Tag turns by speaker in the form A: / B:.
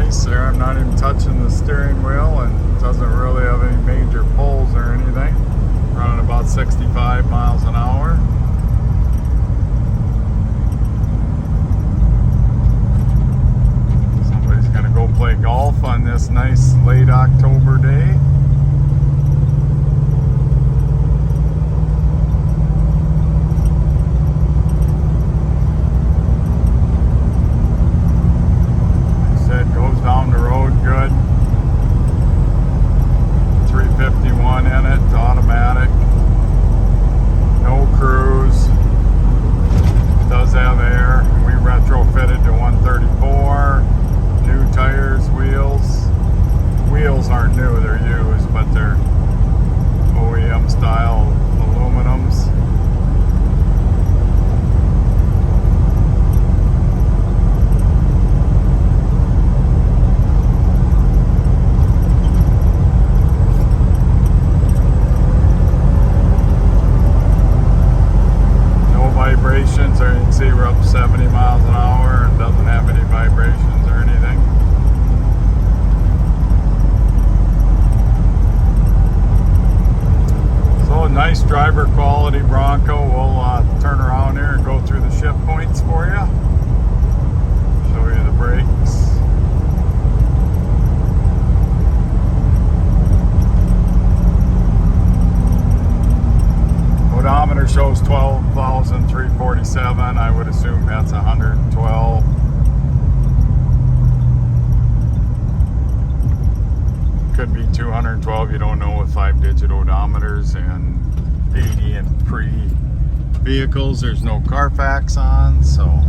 A: nice there. I'm not even touching the steering wheel, and it doesn't really have any major pulls or anything. Running about 65 miles an hour. Somebody's gonna go play golf on this nice late October day. Goes down the road good. 351 in it, automatic. No cruise. Does have air. We retrofitted to 134. New tires, wheels. Wheels aren't new, they're used, but they're OEM style aluminums. Vibrations, or you can see we're up 70 miles an hour and doesn't have any vibrations or anything. So a nice driver quality Bronco. We'll turn around here and go through the ship points for you. Show you the brakes. Odometer shows 12,347. I would assume that's 112. Could be 212. You don't know with 5-digit odometers and 80 in pre-vehicles. There's no Carfax on, so